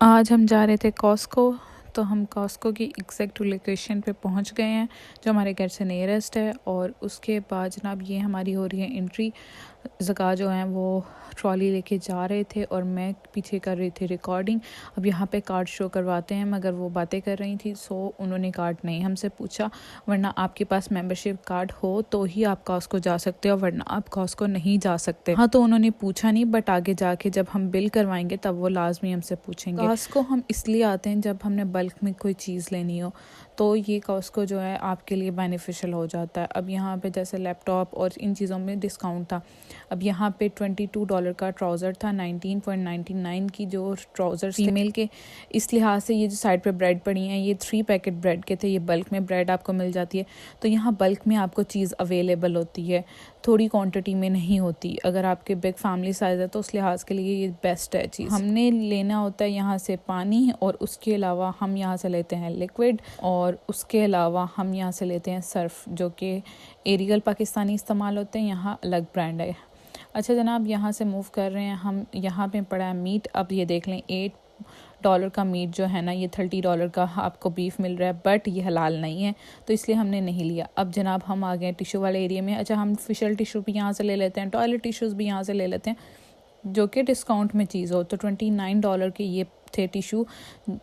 आज हम जा रहे थे कॉस्को। तो हम कॉस्को की एग्जैक्ट लोकेशन पे पहुंच गए हैं जो हमारे घर से नियरेस्ट है। और उसके बाद जनाब ये हमारी हो रही है एंट्री। ज़का जो हैं वो ट्रॉली लेके जा रहे थे और मैं पीछे कर रही थी रिकॉर्डिंग। अब यहाँ पे कार्ड शो करवाते हैं मगर वो बातें कर रही थी, सो उन्होंने कार्ड नहीं हमसे पूछा, वरना आपके पास मेंबरशिप कार्ड हो तो ही आप कॉस्को जा सकते हो, वरना आप कॉस्को नहीं जा सकते। हाँ, तो उन्होंने पूछा नहीं, बट आगे जाके जब हम बिल करवाएंगे तब वो लाजमी हमसे पूछेंगे। कॉस्को हम इसलिए आते हैं जब हमने बल्क में कोई चीज़ लेनी हो, तो ये कॉस्को जो है आपके लिए बेनिफिशियल हो जाता है। अब यहाँ पे जैसे लैपटॉप और इन चीज़ों में डिस्काउंट था। अब यहाँ पे $22 का ट्राउज़र था, 19.99 की जो ट्राउज़र फीमेल के। इस लिहाज से ये जो साइड पे ब्रेड पड़ी हैं ये 3 पैकेट ब्रेड के थे। ये बल्क में ब्रेड आपको मिल जाती है, तो यहाँ बल्क में आपको चीज़ अवेलेबल होती है, थोड़ी क्वांटिटी में नहीं होती। अगर आपके बिग फैमिली साइज़ है तो उस लिहाज के लिए ये बेस्ट है चीज़। हमने लेना होता है यहाँ से पानी, और उसके अलावा हम यहाँ से लेते हैं लिक्विड, और उसके अलावा हम यहाँ से लेते हैं सर्फ, जो कि एरियल पाकिस्तानी इस्तेमाल होते हैं, यहाँ अलग ब्रांड है। अच्छा जनाब, यहाँ से मूव कर रहे हैं हम। यहाँ पे पड़ा है मीट। अब ये देख लें, $8 का मीट जो है ना, ये $30 का आपको बीफ मिल रहा है, बट ये हलाल नहीं है तो इसलिए हमने नहीं लिया। अब जनाब हम आ गए टिशू वाले एरिया में। अच्छा, हम फेशियल टिशू भी यहाँ से ले लेते हैं, टॉयलेट टिश्यूज़ भी यहाँ से ले लेते हैं जो कि डिस्काउंट में चीज़ हो। तो $29 के ये थे टिशू,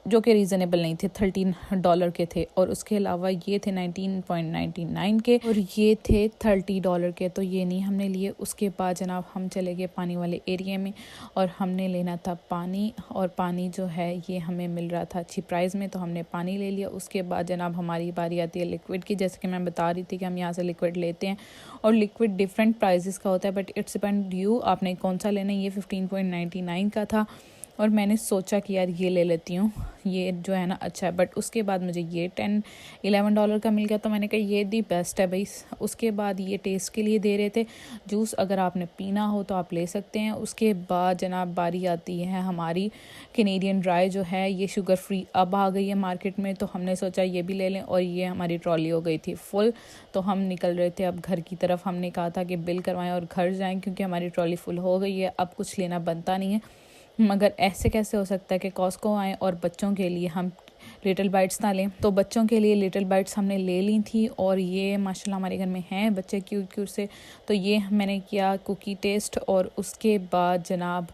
जो कि रीज़नेबल नहीं थे, $13 के थे। और उसके अलावा ये थे 19.99 के, और ये थे $30 के, तो ये नहीं हमने लिए। उसके बाद जनाब हम चले गए पानी वाले एरिया में, और हमने लेना था पानी। और पानी जो है ये हमें मिल रहा था अच्छी प्राइस में, तो हमने पानी ले लिया। उसके बाद जनाब हमारी बारी आती है लिक्विड की। जैसे कि मैं बता रही थी कि हम यहाँ से लिक्विड लेते हैं, और लिक्विड डिफरेंट प्राइसेस का होता है, बट इट्स डिपेंड यू आपने कौन सा लेना है। ये 15.99 का था, और मैंने सोचा कि यार ये ले लेती हूँ, ये जो है ना अच्छा है। बट उसके बाद मुझे ये $11 का मिल गया, तो मैंने कहा ये दी बेस्ट है भाई। उसके बाद ये टेस्ट के लिए दे रहे थे जूस, अगर आपने पीना हो तो आप ले सकते हैं। उसके बाद जनाब बारी आती है हमारी कैनेडियन ड्राई, जो है ये शुगर फ्री अब आ गई है मार्केट में, तो हमने सोचा ये भी ले लें। और ये हमारी ट्रॉली हो गई थी फुल, तो हम निकल रहे थे अब घर की तरफ। हमने कहा था कि बिल करवाएं और घर जाएं, क्योंकि हमारी ट्रॉली फुल हो गई है, अब कुछ लेना बनता नहीं है। मगर ऐसे कैसे हो सकता है कि कॉस्को आएँ और बच्चों के लिए हम लिटिल बाइट्स ना लें। तो बच्चों के लिए लिटिल बाइट्स हमने ले ली थी, और ये माशाल्लाह हमारे घर में हैं बच्चे क्यूट क्यूट से, तो ये मैंने किया कुकी टेस्ट। और उसके बाद जनाब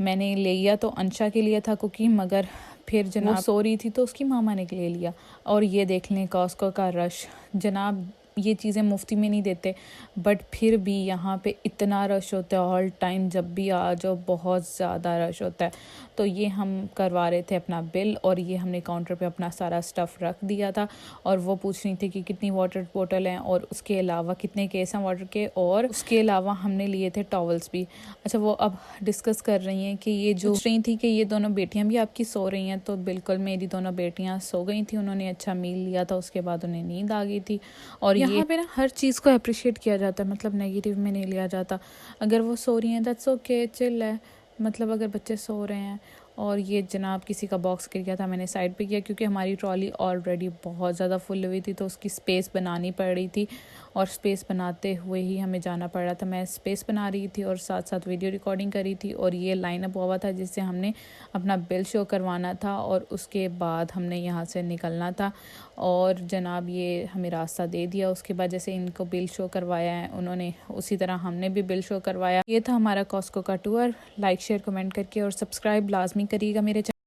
मैंने ले लिया, तो अंशा के लिए था कुकी, मगर फिर जनाब सो रही थी तो उसकी मामा ने ले लिया। और ये देख लें कॉस्को का रश जनाब, ये चीज़ें मुफ्ती में नहीं देते, बट फिर भी यहाँ पे इतना रश होता है ऑल टाइम, जब भी आ जाओ बहुत ज़्यादा रश होता है। तो ये हम करवा रहे थे अपना बिल, और ये हमने काउंटर पे अपना सारा स्टफ़ रख दिया था, और वो पूछ रही थी कि कितनी वाटर बोतल हैं, और उसके अलावा कितने केस हैं वाटर के, और उसके अलावा हमने लिए थे टॉवल्स भी। अच्छा, वो अब डिस्कस कर रही हैं कि ये जो रही थी कि ये दोनों बेटियाँ भी आपकी सो रही हैं, तो बिल्कुल मेरी दोनों बेटियाँ सो गई थी। उन्होंने अच्छा मील लिया था, उसके बाद उन्हें नींद आ गई थी। और यहाँ पे ना हर चीज़ को अप्रिशिएट किया जाता है, मतलब नेगेटिव में नहीं लिया जाता। अगर वो सो रही हैं दैट्स ओके, चिल है, मतलब अगर बच्चे सो रहे हैं। और ये जनाब किसी का बॉक्स गिर गया था, मैंने साइड पे किया, क्योंकि हमारी ट्रॉली ऑलरेडी बहुत ज़्यादा फुल हुई थी, तो उसकी स्पेस बनानी पड़ रही थी, और स्पेस बनाते हुए ही हमें जाना पड़ रहा था। मैं स्पेस बना रही थी और साथ साथ वीडियो रिकॉर्डिंग कर रही थी, और ये लाइन अप हुआ था जिससे हमने अपना बिल शो करवाना था, और उसके बाद हमने यहाँ से निकलना था। और जनाब ये हमें रास्ता दे दिया। उसके बाद जैसे इनको बिल शो करवाया है उन्होंने, उसी तरह हमने भी बिल शो करवाया। ये था हमारा कॉस्को का टूर। लाइक शेयर कमेंट करके और सब्सक्राइब लाजमी करिएगा मेरे चैनल।